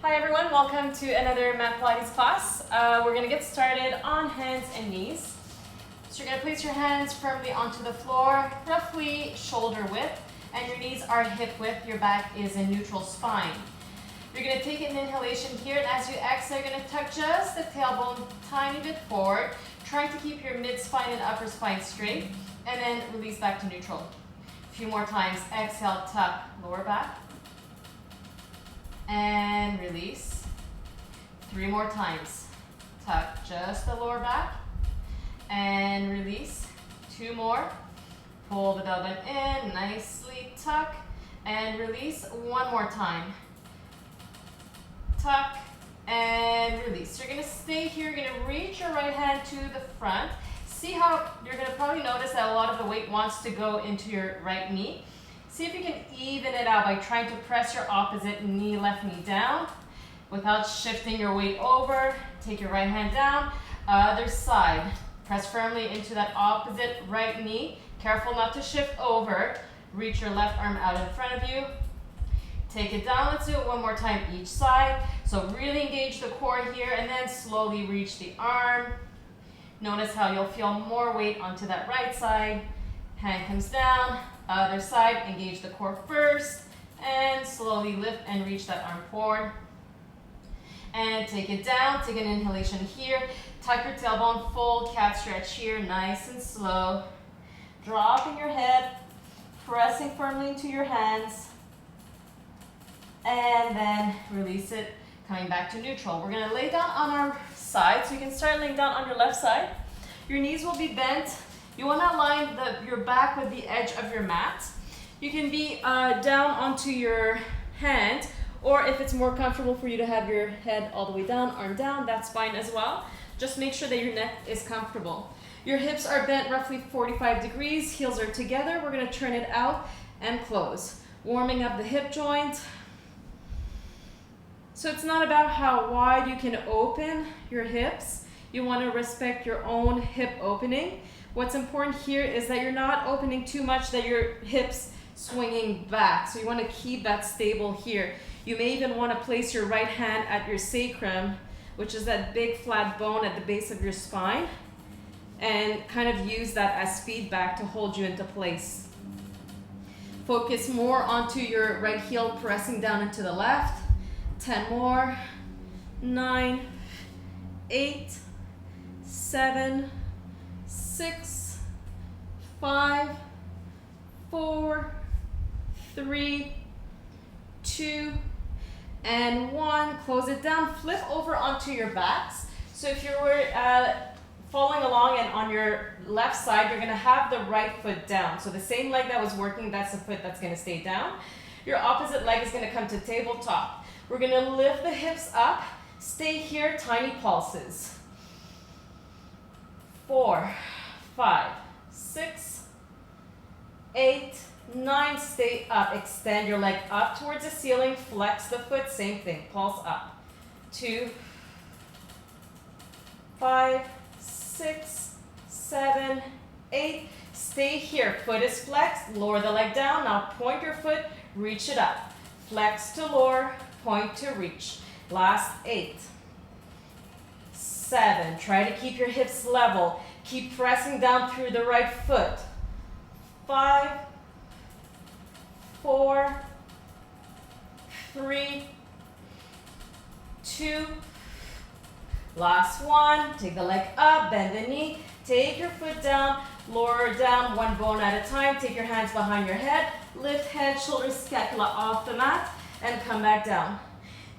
Hi everyone, welcome to another mat Pilates class. We're going to get started on hands and knees. So you're going to place your hands firmly onto the floor, roughly shoulder width, and your knees are hip width. Your back is in neutral spine. You're going to take an inhalation here, and as you exhale, you're going to tuck just the tailbone tiny bit forward, trying to keep your mid-spine and upper spine straight, and then release back to neutral. A few more times. Exhale, tuck, lower back. And release. 3 more times. Tuck just the lower back. And release. 2 more. Pull the belly in, nicely tuck. And release. 1 more time. Tuck and release. So you're going to stay here. You're going to reach your right hand to the front. See how you're going to probably notice that a lot of the weight wants to go into your right knee. See if you can even it out by trying to press your opposite knee, left knee down without shifting your weight over. Take your right hand down, other side. Press firmly into that opposite right knee. Careful not to shift over. Reach your left arm out in front of you. Take it down. Let's do it one more time each side. So really engage the core here and then slowly reach the arm. Notice how you'll feel more weight onto that right side. Hand comes down. Other side, engage the core first, and slowly lift and reach that arm forward. And take it down, take an inhalation here. Tuck your tailbone, full cat stretch here, nice and slow. Dropping your head, pressing firmly into your hands, and then release it, coming back to neutral. We're gonna lay down on our side, so you can start laying down on your left side. Your knees will be bent. You want to align your back with the edge of your mat. You can be down onto your hand, or if it's more comfortable for you to have your head all the way down, arm down, that's fine as well. Just make sure that your neck is comfortable. Your hips are bent roughly 45 degrees, heels are together. We're going to turn it out and close. Warming up the hip joint. So it's not about how wide you can open your hips. You want to respect your own hip opening. What's important here is that you're not opening too much that your hips swinging back. So you want to keep that stable here. You may even want to place your right hand at your sacrum, which is that big flat bone at the base of your spine, and kind of use that as feedback to hold you into place. Focus more onto your right heel pressing down into the left. 10 more. 9, 8, 7, 6, 5, 4, 3, 2, and 1. Close it down. Flip over onto your backs. So if you were following along and on your left side, you're going to have the right foot down. So the same leg that was working, that's the foot that's going to stay down. Your opposite leg is going to come to tabletop. We're going to lift the hips up. Stay here, tiny pulses. 4, 5, 6, 8, 9, stay up. Extend your leg up towards the ceiling, flex the foot, same thing, pulse up. 2, 5, 6, 7, 8, stay here. Foot is flexed, lower the leg down. Now point your foot, reach it up. Flex to lower, point to reach. Last 8, 7, try to keep your hips level. Keep pressing down through the right foot. 5, 4, 3, 2, last 1. Take the leg up, bend the knee. Take your foot down, lower down, one bone at a time. Take your hands behind your head. Lift head, shoulders, scapula off the mat, and come back down.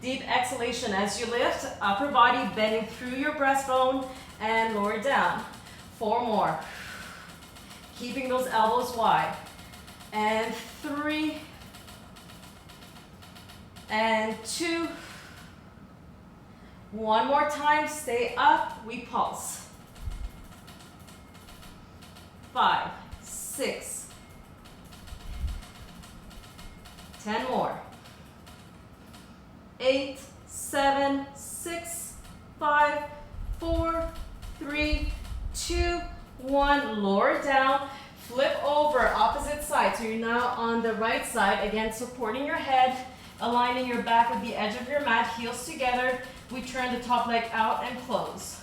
Deep exhalation as you lift, upper body bending through your breastbone and lower down. 4 more. Keeping those elbows wide. And 3. And 2. 1 more time. Stay up. We pulse. 5, 6. 10 more. 8, 7, 6, 5, 4, 3, 2, 1. Lower down. Flip over, opposite side. So you're now on the right side, again supporting your head. Aligning your back with the edge of your mat, heels together. We turn the top leg out and close.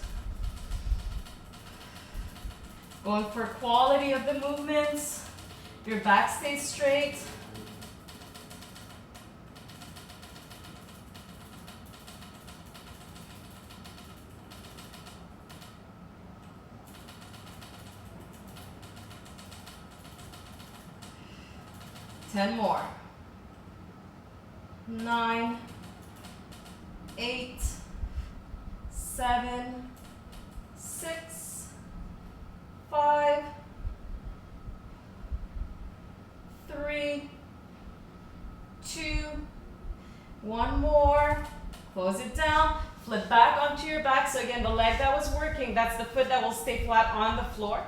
Going for quality of the movements. Your back stays straight. Ten more. 9, 8, 7, 6, 5, 3, 2, one more. Close it down. Flip back onto your back. So again, the leg that was working, that's the foot that will stay flat on the floor.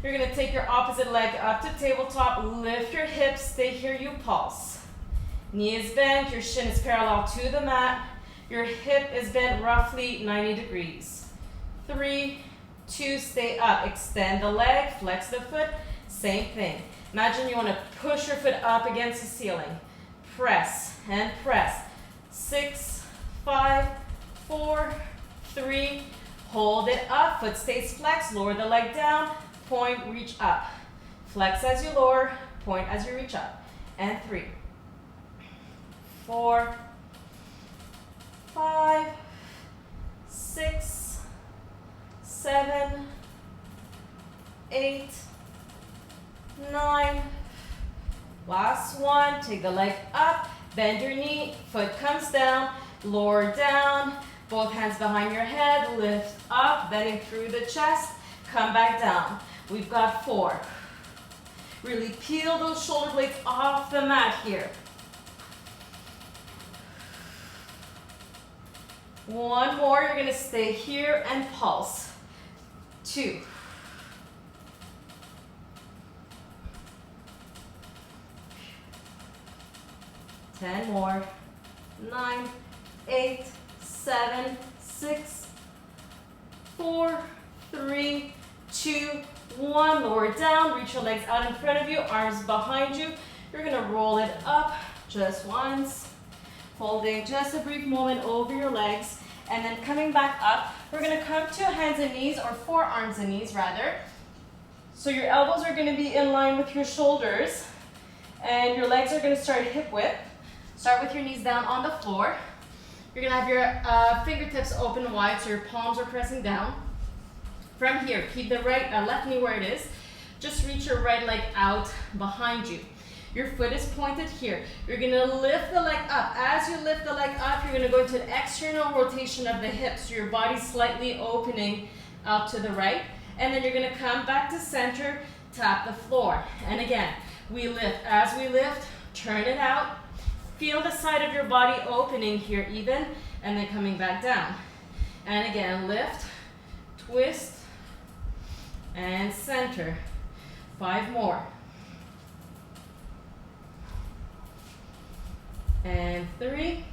You're going to take your opposite leg up to tabletop. Lift your hips. Stay here. You pulse. Knee is bent. Your shin is parallel to the mat. Your hip is bent roughly 90 degrees. 3, 2, stay up. Extend the leg. Flex the foot. Same thing. Imagine you want to push your foot up against the ceiling. Press and press. 6, 5, 4, 3. Hold it up. Foot stays flexed. Lower the leg down. Point, reach up. Flex as you lower. Point as you reach up. And 3, 4, 5, 6, 7, 8, 9. Last one. Take the leg up. Bend your knee. Foot comes down. Lower down. Both hands behind your head. Lift up. Bending through the chest. Come back down. We've got 4. Really peel those shoulder blades off the mat here. 1 more. You're going to stay here and pulse. 2. 10 more. 9, 8, 7, 6, 4, 3, 2, 1. Lower it down. Reach your legs out in front of you. Arms behind you. You're going to roll it up just once. Holding just a brief moment over your legs. And then coming back up, we're going to come to hands and knees, or forearms and knees rather. So your elbows are going to be in line with your shoulders. And your legs are going to start hip width. Start with your knees down on the floor. You're going to have your fingertips open wide so your palms are pressing down. From here, keep the left knee where it is. Just reach your right leg out behind you. Your foot is pointed here. You're going to lift the leg up. As you lift the leg up, you're going to go into an external rotation of the hips. So your body's slightly opening out to the right. And then you're going to come back to center, tap the floor. And again, we lift. As we lift, turn it out. Feel the side of your body opening here even, and then coming back down. And again, lift, twist, and center. 5 more. And 3.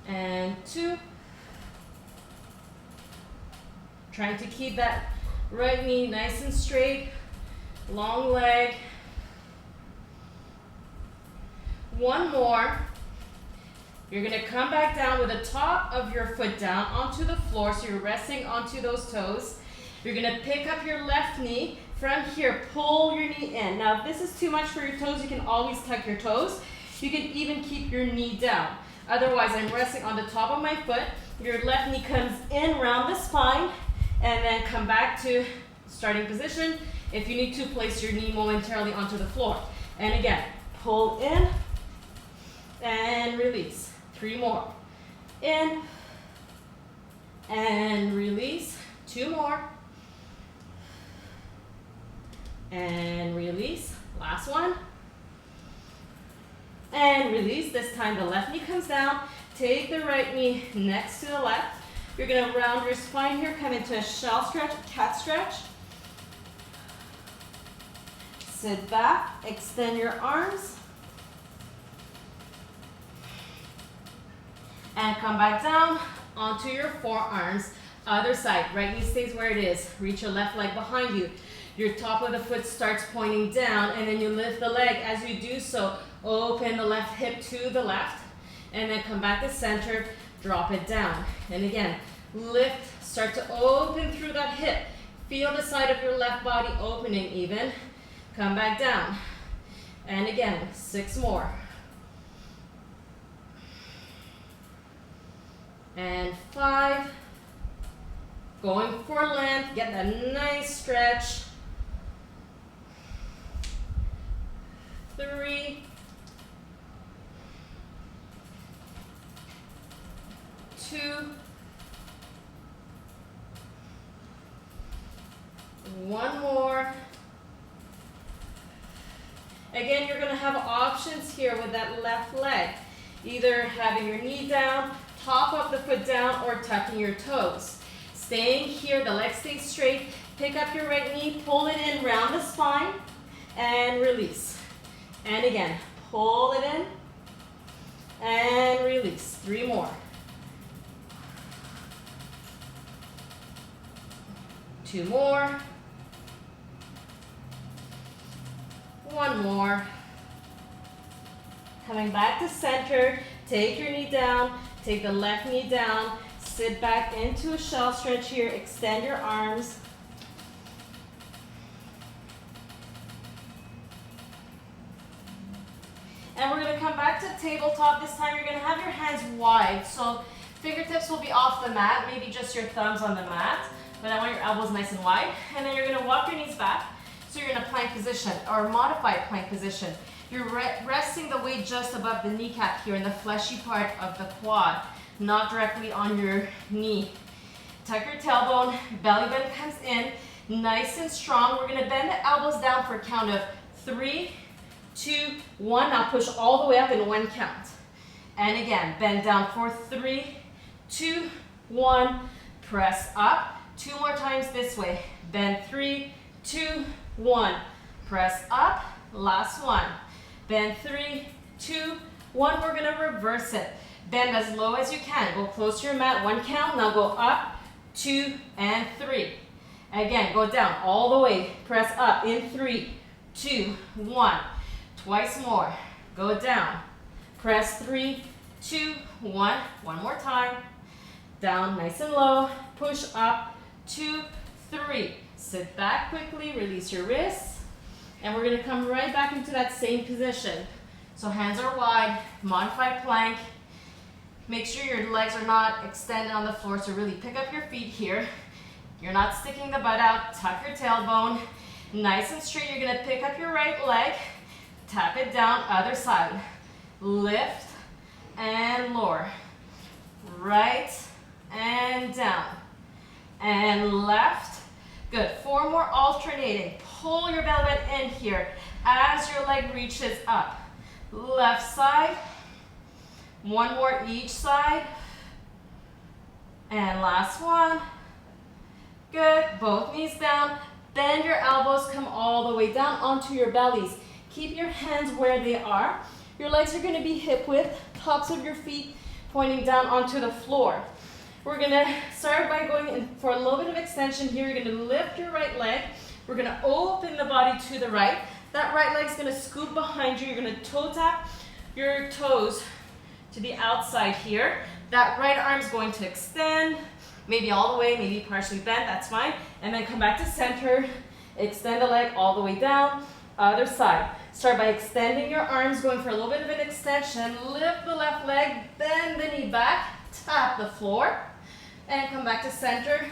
And 2. Trying to keep that right knee nice and straight. Long leg. 1 more. You're going to come back down with the top of your foot down onto the floor, so you're resting onto those toes. You're going to pick up your left knee. From here, pull your knee in. Now, if this is too much for your toes, you can always tuck your toes. You can even keep your knee down. Otherwise, I'm resting on the top of my foot. Your left knee comes in around the spine, and then come back to starting position. If you need to, place your knee momentarily onto the floor. And again, pull in and release. 3 more. In and release. 2 more. And release. Last one. And release. This time the left knee comes down. Take the right knee next to the left. You're going to round your spine here. Come into a shell stretch, cat stretch. Sit back. Extend your arms. And come back down onto your forearms. Other side. Right knee stays where it is. Reach your left leg behind you. Your top of the foot starts pointing down, and then you lift the leg. As you do so, open the left hip to the left, and then come back to center, drop it down. And again, lift, start to open through that hip. Feel the side of your left body opening even. Come back down. And again, 6 more. And 5. Going for length, get that nice stretch. 3. 2. 1 more. Again, you're going to have options here with that left leg. Either having your knee down, top of the foot down, or tucking your toes. Staying here, the leg stays straight. Pick up your right knee, pull it in, round the spine, and release. And again, pull it in, and release. 3 more. 2 more. 1 more. Coming back to center, take your knee down, take the left knee down, sit back into a shell stretch here, extend your arms. And we're gonna come back to tabletop. This time you're gonna have your hands wide, so fingertips will be off the mat, maybe just your thumbs on the mat, but I want your elbows nice and wide. And then you're gonna walk your knees back, so you're in a plank position, or modified plank position. You're resting the weight just above the kneecap here in the fleshy part of the quad, not directly on your knee. Tuck your tailbone, belly button comes in, nice and strong. We're gonna bend the elbows down for a count of 3, 2, 1. Now push all the way up in 1 count. And again, bend down for 3, 2, 1. Press up. 2 more times this way. Bend 3, 2, 1. Press up. Last one. Bend 3, 2, 1. We're gonna reverse it. Bend as low as you can. Go close to your mat. 1 count. Now go up, 2, and 3. Again, go down all the way. Press up in 3, 2, 1. Twice more. Go down. Press 3, 2, 1. 1 more time. Down nice and low. Push up, 2, 3. Sit back quickly. Release your wrists. And we're going to come right back into that same position. So hands are wide. Modified plank. Make sure your legs are not extended on the floor, so really pick up your feet here. You're not sticking the butt out. Tuck your tailbone. Nice and straight. You're going to pick up your right leg. Tap it down, other side. Lift and lower. Right and down. And left. Good. 4 more alternating. Pull your belly button in here as your leg reaches up. Left side. 1 more each side. And last one. Good. Both knees down. Bend your elbows. Come all the way down onto your bellies. Keep your hands where they are. Your legs are going to be hip width. Tops of your feet pointing down onto the floor. We're going to start by going in for a little bit of extension here. You're going to lift your right leg. We're going to open the body to the right. That right leg's going to scoop behind you. You're going to toe tap your toes to the outside here. That right arm's going to extend, maybe all the way, maybe partially bent, that's fine. And then come back to center. Extend the leg all the way down. Other side. Start by extending your arms, going for a little bit of an extension. Lift the left leg, bend the knee back, tap the floor, and come back to center.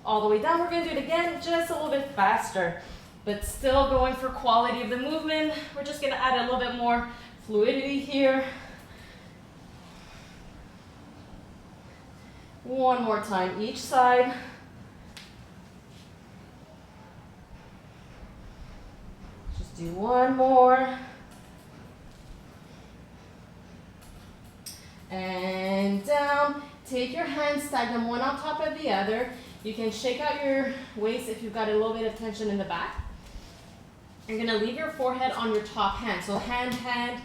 All the way down. We're going to do it again, just a little bit faster, but still going for quality of the movement. We're just going to add a little bit more fluidity here. 1 more time each side. Just do 1 more. And down. Take your hands, stack them one on top of the other. You can shake out your waist if you've got a little bit of tension in the back. You're going to leave your forehead on your top hand. So hand,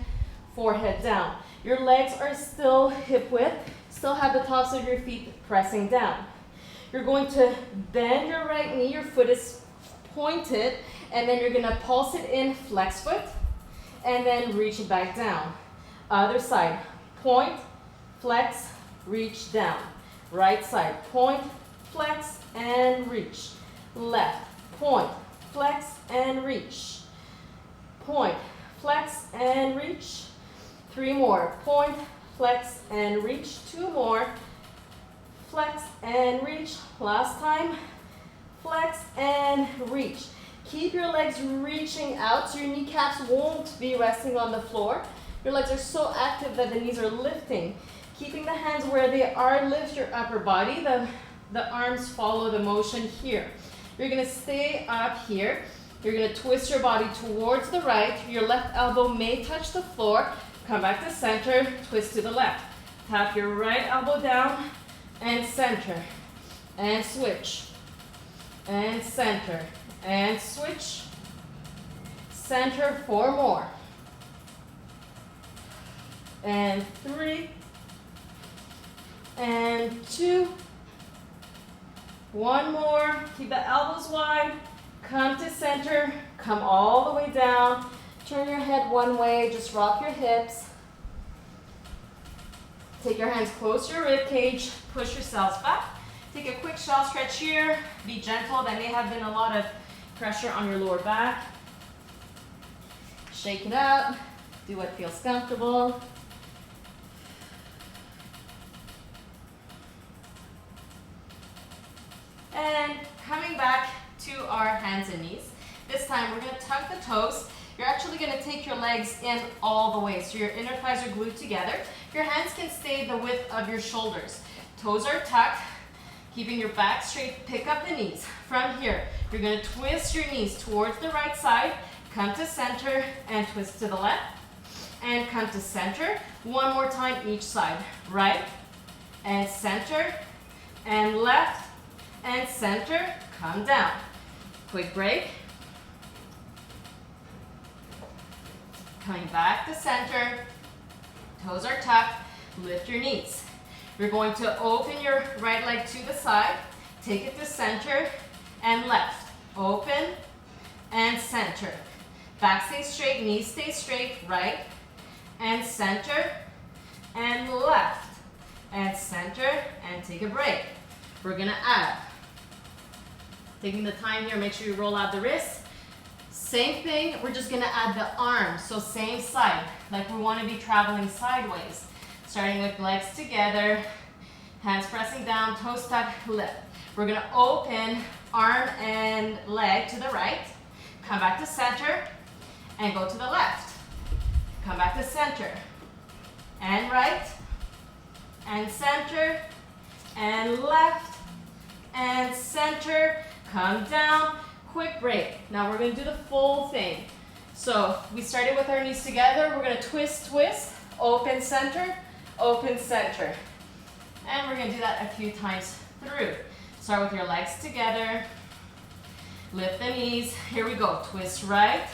forehead down. Your legs are still hip width. Still have the tops of your feet pressing down. You're going to bend your right knee. Your foot is point it, and then you're gonna pulse it in, flex foot, and then reach it back down. Other side, point, flex, reach down. Right side, point, flex, and reach. Left, point, flex, and reach. Point, flex, and reach. 3 more, point, flex, and reach. 2 more, flex, and reach. Last time, flex, and reach. Keep your legs reaching out so your kneecaps won't be resting on the floor. Your legs are so active that the knees are lifting. Keeping the hands where they are, lift your upper body. The arms follow the motion here. You're gonna stay up here. You're gonna twist your body towards the right. Your left elbow may touch the floor. Come back to center, twist to the left. Tap your right elbow down and center. And switch. And center. And switch. Center, 4 more. And 3. And 2. 1 more. Keep the elbows wide. Come to center. Come all the way down. Turn your head one way. Just rock your hips. Take your hands close to your rib cage. Push yourselves back. Take a quick shell stretch here. Be gentle. There may have been a lot of pressure on your lower back. Shake it up. Do what feels comfortable. And coming back to our hands and knees. This time we're going to tuck the toes. You're actually going to take your legs in all the way. So your inner thighs are glued together. Your hands can stay the width of your shoulders. Toes are tucked. Keeping your back straight, pick up the knees. From here, you're going to twist your knees towards the right side, come to center, and twist to the left. And come to center. 1 more time each side. Right, and center, and left, and center. Come down. Quick break. Coming back to center. Toes are tucked. Lift your knees. You're going to open your right leg to the side, take it to center and left. Open and center. Back stays straight, knees stay straight, right and center and left and center, and take a break. We're gonna add. Taking the time here, make sure you roll out the wrists. Same thing, we're just gonna add the arms, so same side, like we wanna be traveling sideways. Starting with legs together, hands pressing down, toes tucked, lift. We're gonna open arm and leg to the right, come back to center, and go to the left. Come back to center, and right, and center, and left, and center, come down, quick break. Now we're gonna do the full thing. So we started with our knees together, we're gonna twist, twist, open center, open center. And we're gonna do that a few times through. Start with your legs together, lift the knees, here we go. Twist right,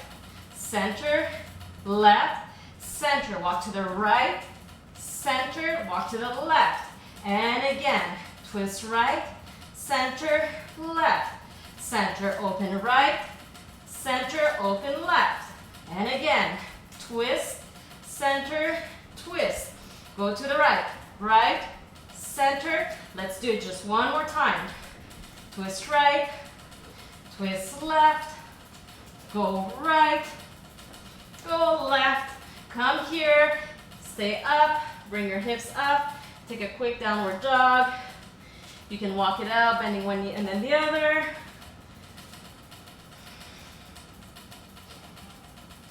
center, left, center. Walk to the right, center, walk to the left. And again, twist right, center, left, center, open right, center, open left. And again, twist, center, twist. Go to the right, right, center. Let's do it just one more time. Twist right, twist left, go right, go left. Come here, stay up, bring your hips up, take a quick downward dog. You can walk it out, bending one knee and then the other.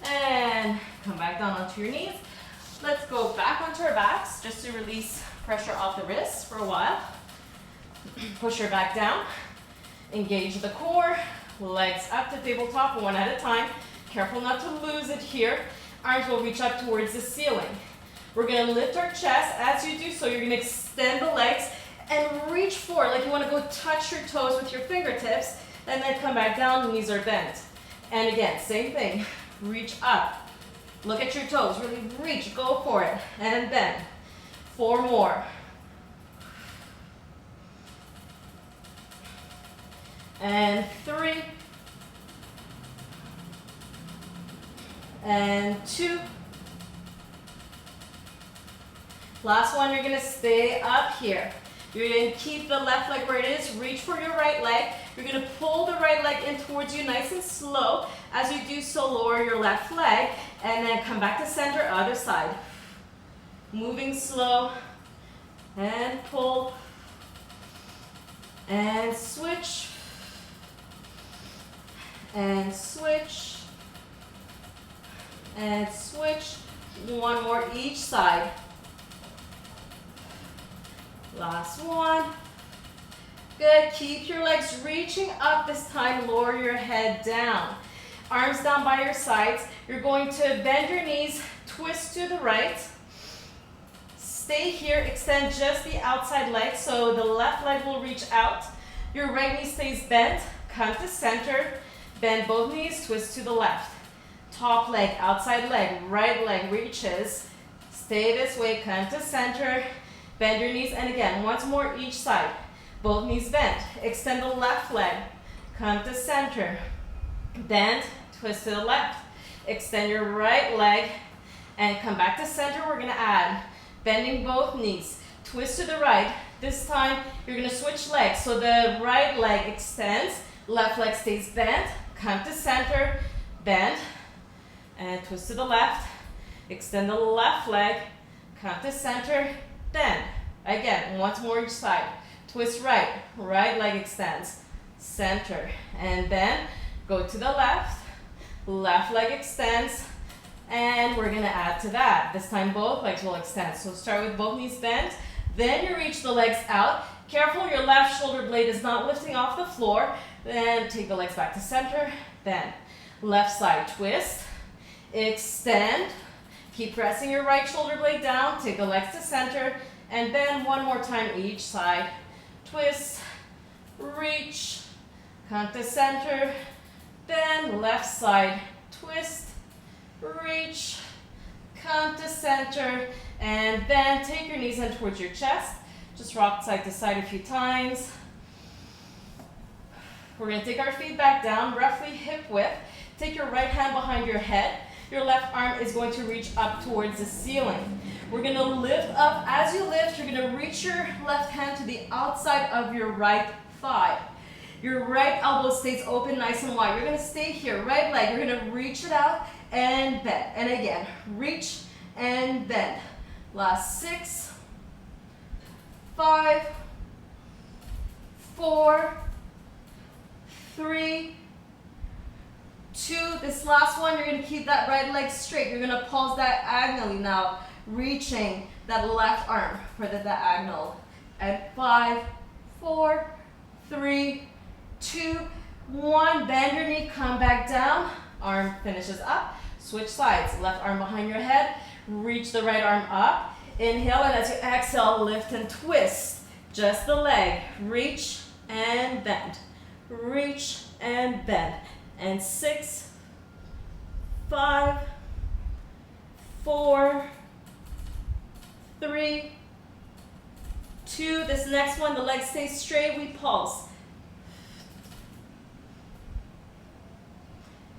And come back down onto your knees. Let's go back onto our backs just to release pressure off the wrists for a while. Push your back down. Engage the core. Legs up to tabletop one at a time. Careful not to lose it here. Arms will reach up towards the ceiling. We're going to lift our chest. As you do so, you're going to extend the legs and reach forward like you want to go touch your toes with your fingertips, and then come back down, knees are bent. And again, same thing. Reach up. Look at your toes. Really reach. Go for it. And bend. 4 more. And 3. and 2. Last one, you're gonna stay up here. You're gonna keep the left leg where it is, reach for your right leg. You're gonna pull the right leg in towards you nice and slow. As you do so, lower your left leg, and then come back to center, other side. Moving slow, and pull, and switch, and switch, and switch. One more each side. Last one. Good. Keep your legs reaching up this time. Lower your head down. Arms down by your sides. You're going to bend your knees, twist to the right. Stay here. Extend just the outside leg so the left leg will reach out. Your right knee stays bent. Come to center. Bend both knees, twist to the left. Top leg, outside leg, right leg reaches. Stay this way. Come to center. Bend your knees, and again, once more each side. Both knees bent. Extend the left leg. Come to center. Bend, twist to the left. Extend your right leg, and come back to center. We're gonna add, bending both knees. Twist to the right. This time, you're gonna switch legs. So the right leg extends, left leg stays bent. Come to center, bend, and twist to the left. Extend the left leg, come to center, bend. Again, once more each side. Twist right, right leg extends, center, and bend. Go to the left, left leg extends, and we're gonna add to that. This time both legs will extend. So start with both knees bent, then you reach the legs out. Careful your left shoulder blade is not lifting off the floor. Then take the legs back to center, bend. Left side twist, extend. Keep pressing your right shoulder blade down, take the legs to center, and bend one more time each side. Twist, reach, come to center, bend, left side, twist, reach, come to center, and bend. Take your knees in towards your chest. Just rock side to side a few times. We're gonna take our feet back down, roughly hip width. Take your right hand behind your head. Your left arm is going to reach up towards the ceiling. We're gonna lift up. As you lift, you're gonna reach your left hand to the outside of your right thigh. Your right elbow stays open nice and wide. You're gonna stay here. Right leg, you're gonna reach it out and bend. And again, reach and bend. Last 6, 5, 4, 3, 2. This last one, you're going to keep that right leg straight. You're going to pulse diagonally now, reaching that left arm for the diagonal. At 5, 4, 3, 2, 1. Bend your knee, come back down. Arm finishes up. Switch sides. Left arm behind your head. Reach the right arm up. Inhale, and as you exhale, lift and twist. Just the leg. Reach and bend. Reach and bend. And 6, 5, 4, 3, 2. This next one, the leg stays straight, we pulse.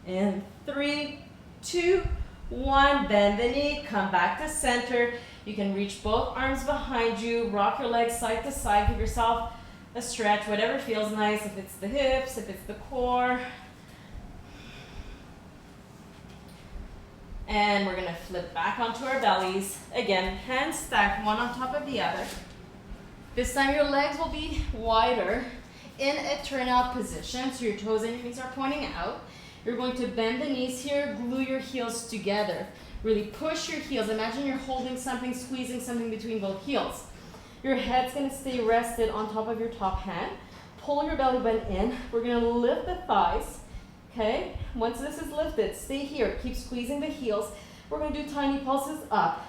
And 3, 2, 1. Bend the knee, come back to center. You can reach both arms behind you, rock your legs side to side, give yourself a stretch, whatever feels nice, if it's the hips, if it's the core. And we're going to flip back onto our bellies. Again, hands stacked one on top of the other. This time your legs will be wider in a turnout position, so your toes and your knees are pointing out. You're going to bend the knees here, glue your heels together. Really push your heels. Imagine you're holding something, squeezing something between both heels. Your head's going to stay rested on top of your top hand. Pull your belly button in. We're going to lift the thighs. Okay, once this is lifted, stay here. Keep squeezing the heels. We're going to do tiny pulses up.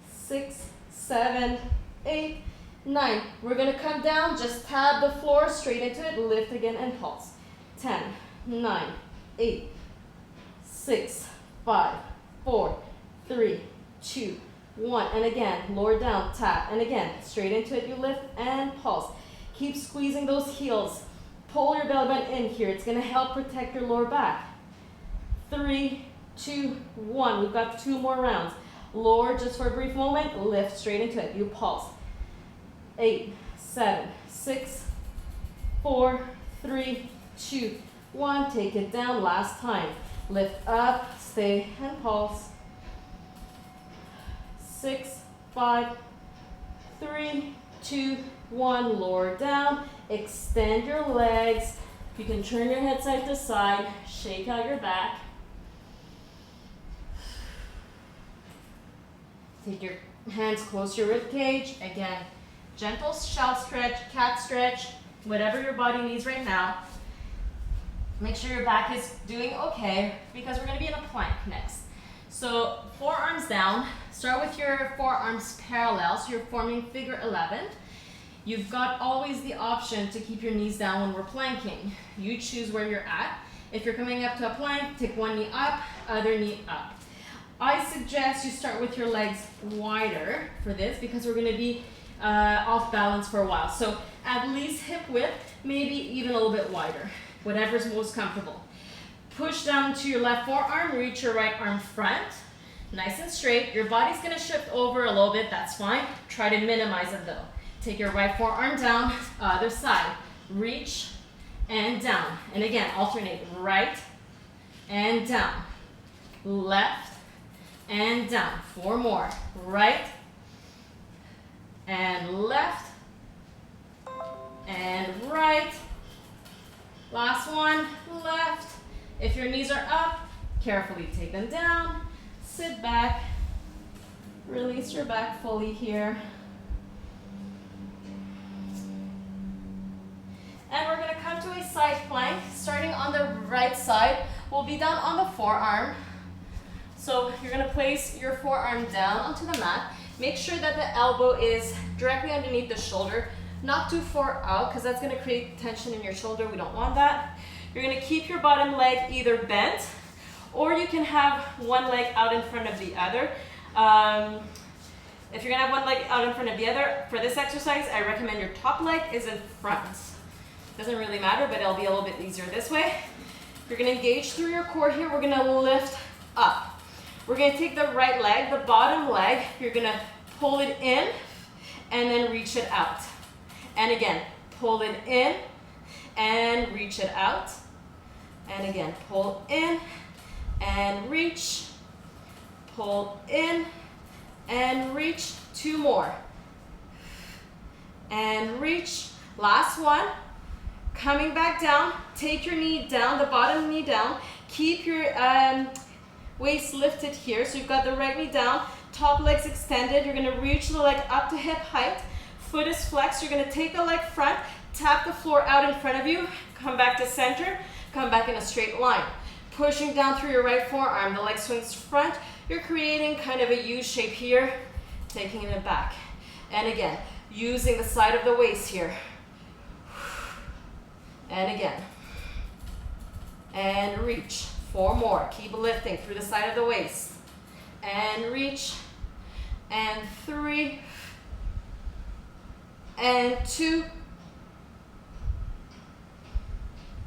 6, 7, 8, 9. We're going to come down, just tap the floor straight into it, lift again and pulse. 10, 9, 8, 6, 5, 4, 3, 2, 1. And again, lower down, tap. And again, straight into it, you lift and pulse. Keep squeezing those heels. pull your belly button in here. It's gonna help protect your lower back. 3, 2, 1. We've got 2 more rounds. Lower just for a brief moment, lift straight into it. You pulse. 8, 7, 6, 4, 3, 2, 1. Take it down, last time. Lift up, stay, and pulse. 6, 5, 3, 2, 1. Lower down, extend your legs. You can turn your head side to side, shake out your back. Take your hands close to your rib cage. Again, gentle shout stretch, cat stretch, whatever your body needs right now. Make sure your back is doing okay because we're gonna be in a plank next. So forearms down, start with your forearms parallel, so you're forming figure 11. You've got always the option to keep your knees down when we're planking. You choose where you're at. If you're coming up to a plank, take one knee up, other knee up. I suggest you start with your legs wider for this because we're gonna be off balance for a while. So at least hip width, maybe even a little bit wider, whatever's most comfortable. Push down to your left forearm, reach your right arm front, nice and straight. Your body's gonna shift over a little bit, that's fine. Try to minimize it though. Take your right forearm down, other side, reach and down. And again, alternate right and down, left and down. 4 more, right and left and right. Last one, left. If your knees are up, carefully take them down. Sit back, release your back fully here. And we're gonna come to a side plank, starting on the right side. We'll be down on the forearm. So you're gonna place your forearm down onto the mat. Make sure that the elbow is directly underneath the shoulder, not too far out, because that's gonna create tension in your shoulder. We don't want that. You're gonna keep your bottom leg either bent, or you can have one leg out in front of the other. If you're gonna have one leg out in front of the other, for this exercise, I recommend your top leg is in front. Doesn't really matter, but it'll be a little bit easier this way. You're gonna engage through your core here. We're gonna lift up. We're gonna take the right leg, the bottom leg, you're gonna pull it in and then reach it out. And again, pull it in and reach it out. And again, pull in and reach, pull in and reach. 2 more. And reach. Last one. Coming back down, take your knee down, the bottom knee down. Keep your waist lifted here. So you've got the right knee down, top leg's extended. You're gonna reach the leg up to hip height. Foot is flexed. You're gonna take the leg front, tap the floor out in front of you, come back to center, come back in a straight line. Pushing down through your right forearm, the leg swings front. You're creating kind of a U shape here, taking it back. And again, using the side of the waist here. And again. And reach. 4 more. Keep lifting through the side of the waist. And reach. And 3. And 2.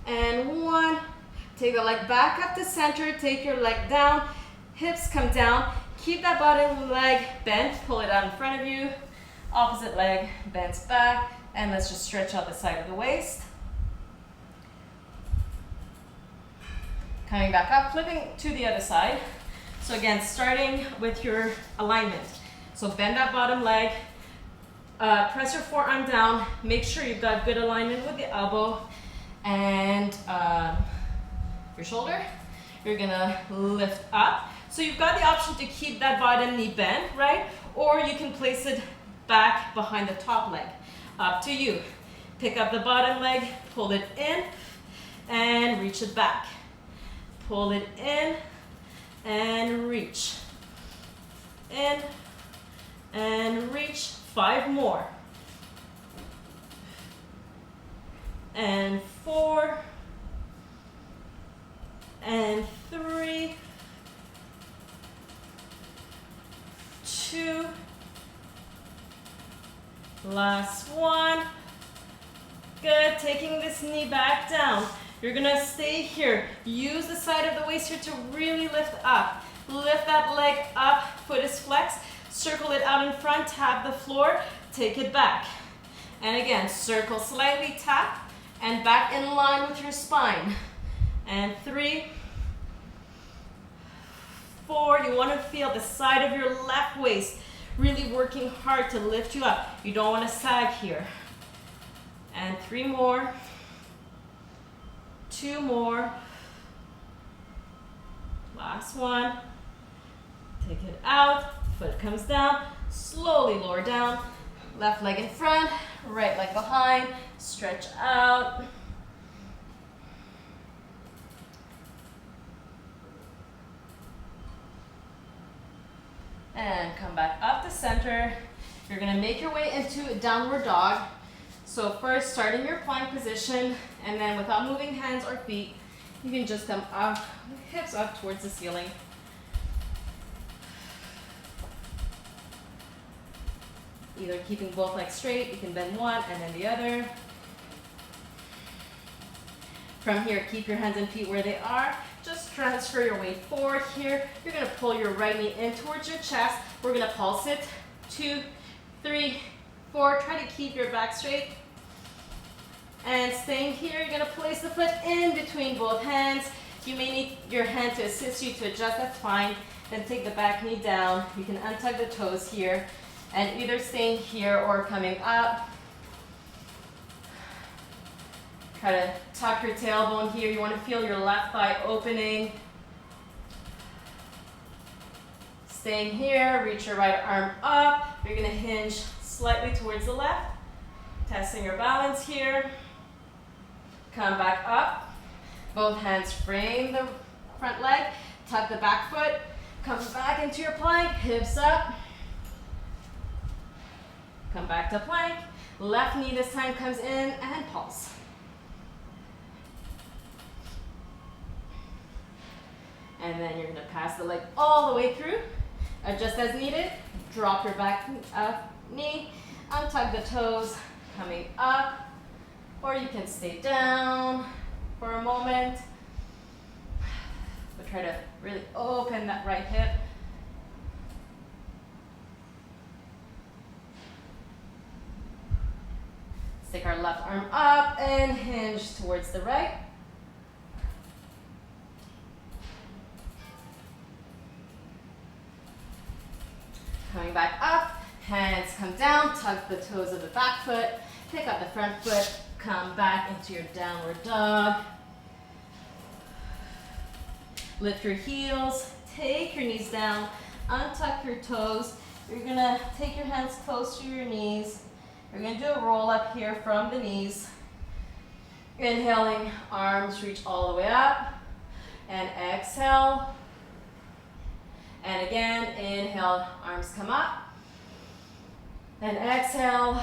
And 1. Take the leg back up to center. Take your leg down. Hips come down. Keep that bottom leg bent. Pull it out in front of you. Opposite leg bends back. And let's just stretch out the side of the waist. Coming back up, flipping to the other side. So again, starting with your alignment. So bend that bottom leg, press your forearm down, make sure you've got good alignment with the elbow and your shoulder. You're gonna lift up. So you've got the option to keep that bottom knee bent, right? Or you can place it back behind the top leg. Up to you. Pick up the bottom leg, pull it in, and reach it back. Pull it in and reach. In and reach. 5 more. And 4. And 3. 2. Last one. Good, taking this knee back down. You're gonna stay here. Use the side of the waist here to really lift up. Lift that leg up, foot is flexed. Circle it out in front, tap the floor, take it back. And again, circle slightly, tap, and back in line with your spine. And 3, 4, you wanna feel the side of your left waist really working hard to lift you up. You don't wanna sag here. And 3 more, 2 more, last one. Take it out, foot comes down, slowly lower down, left leg in front, right leg behind, stretch out. And come back up to center. You're gonna make your way into downward dog. So first, start in your plank position, and then without moving hands or feet, you can just come up, hips up towards the ceiling. Either keeping both legs straight, you can bend one and then the other. From here, keep your hands and feet where they are. Just transfer your weight forward here. You're gonna pull your right knee in towards your chest. We're gonna pulse it. 2, 3, 4. Try to keep your back straight. And staying here, you're gonna place the foot in between both hands. You may need your hand to assist you to adjust, that's fine. Then take the back knee down. You can untug the toes here. And either staying here or coming up. Try to tuck your tailbone here. You want to feel your left thigh opening. Staying here, reach your right arm up. You're going to hinge slightly towards the left. Testing your balance here. Come back up. Both hands frame the front leg. Tuck the back foot. Come back into your plank. Hips up. Come back to plank. Left knee this time comes in and pulse. And then you're gonna pass the leg all the way through. Adjust as needed. Drop your back knee. Untug the toes, coming up. Or you can stay down for a moment. But try to really open that right hip. Stick our left arm up and hinge towards the right. Coming back up, hands come down, tuck the toes of the back foot, pick up the front foot, come back into your downward dog. Lift your heels, take your knees down, untuck your toes. You're gonna take your hands close to your knees. We're going to do a roll up here from the knees. Inhaling, arms reach all the way up. And exhale. And again, inhale, arms come up. And exhale,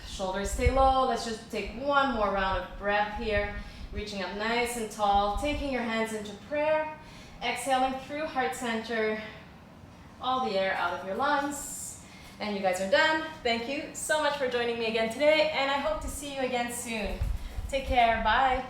shoulders stay low. Let's just take one more round of breath here. Reaching up nice and tall, taking your hands into prayer. Exhaling through heart center, all the air out of your lungs. And you guys are done. Thank you so much for joining me again today, and I hope to see you again soon. Take care. Bye.